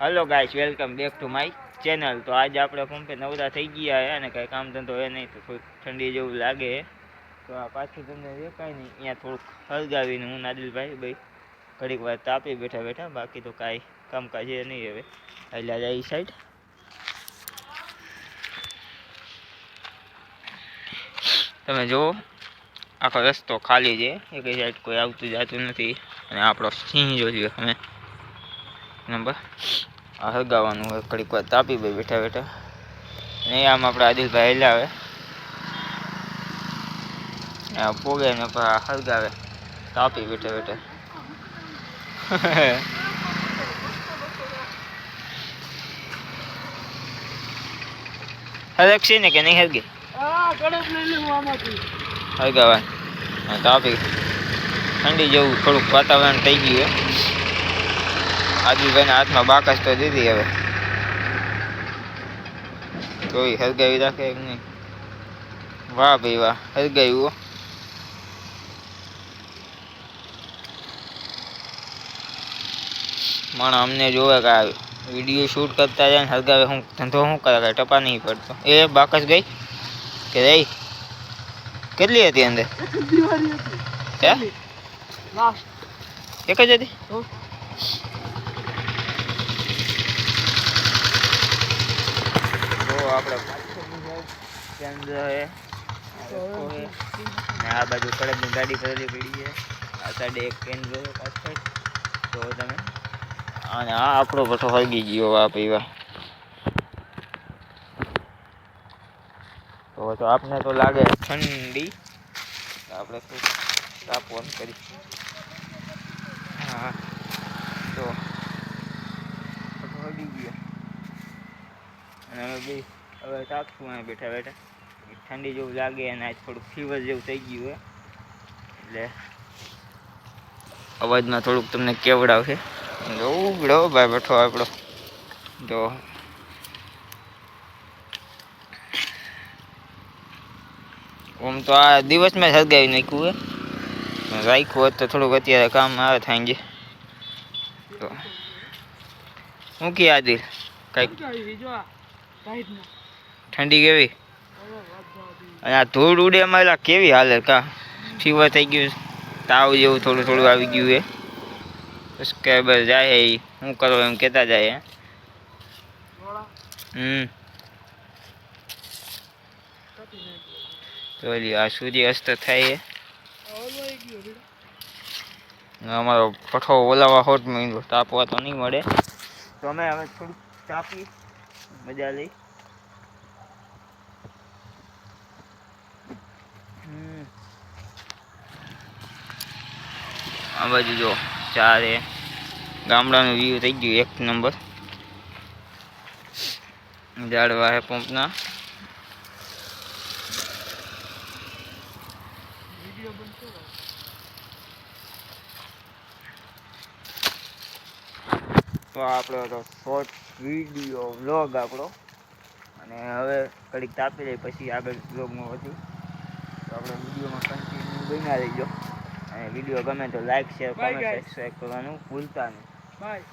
Hello guys, welcome back to my channel. तो आज आप पंपे नवरा थी गया है અને કઈ કામ ધંધો હે નહીં, તો થોડી ઠંડી જેવું લાગે છે. તો આ પાછું તમને દેખાય નહીં, અહીંયા થોડુંક હળગાવીને હું નાદિલભાઈ ભાઈ ઘડીક વાર તાપી બેઠા બેઠા, બાકી તો કાંઈ કામકાજ છે નહીં. હવે એટલે જાય એ સાઈડ તમે જુઓ, આખો રસ્તો ખાલી છે, એક સાઈડ કોઈ આવતું જતું નથી. અને આપણો સિંહ જોઈ અમે નંબર આ હળગાવાનું હોય, ઘડીક વાર તાપી ભાઈ બેઠા બેઠા. ને આમ આપણે આદિલભાઈ હેલાવે પોગે ને હળગાવે તાપી બેઠા બેઠા. હરકશે ને કે નહીં હરગે હળગાવા તાપી ઠંડી જેવું થોડુંક વાતાવરણ થઈ ગયું. આદિલભાઈના હાથમાં બાકસ તો દીધી, હવે તોય હરગાવી રાખે કે નહીં. વાહ ભાઈ વાહ, હરગાવ્યું. માણસ અમને જોવે કે આ વિડીયો શૂટ કરતા જાય ને હરગાવે, હું ધંધો શું કરે, કાંઈ ટપા નહીં પડતો. એ બાકસ ગઈ કે રહી? કેટલી હતી અંદર? એક જ હતી. આપણે કેન્દ્ર છે, આ બાજુ કડકની ગાડી ભરેલી પડી છે, આ સાઈડે એક કેન્દ્ર છે પાછળ. તો તમે અને આ આપણો ભઠ્ઠો હળગી ગયો. વાહ ભાઈ વાહ. તો આપને તો લાગે ઠંડી, આપણે તાપ ઓન કરી. હા, તો હળગી ગયો. અને હવે તાપશું અહીં બેઠા બેઠા. ઠંડી જેવું લાગે અને આજ થોડુંક ફીવર જેવું થઈ ગયું હોય, એટલે અવાજમાં થોડુંક તમને કેવડાવશે. ઉગડો ભાઈ બેઠો આપણો. તો આમ તો આ દિવસમાં જ હળગાવી નાખ્યું હોય, રાખ્યું હોત તો થોડુંક અત્યારે કામ આવે થાય છે. તો શું કે આદિલ, કઈક ઠંડી કેવી? અને આ ધૂળ ઉડે અમારે કેવી હાલે, કા ફીવર થઈ ગયું, તાવ જેવું થોડું થોડું આવી ગયું છે. સબસ્ક્રાઈબર જાય એ શું કરો એમ કહેતા જાય. તો આ સૂર્ય અસ્ત થાય છે. અમારો પઠો ઓલાવા હોટ માંડ્યો, તાપવા તો નહીં મળે. તો અમે હવે થોડુંક તાપી મજા લઈ. આ બાજુ જો ચારે ગામડાનું વ્યૂ થઈ ગયું એક નંબર. ઝાડવા હે પંપના. તો આપણો તો શોર્ટ વિડીયો વ્લોગ આપણો, અને હવે ઘડીક તાપી લઈ પછી આગળ વ્લોગમાં વધુ. તો આપણે વિડીયોમાં કન્ટિન્યુ બન્યા રહીજો. અને વિડીયો ગમે તો લાઈક, શેર, કોમેન્ટ, સબસ્ક્રાઈબ કરવાનું ભૂલતા નહીં. બાય.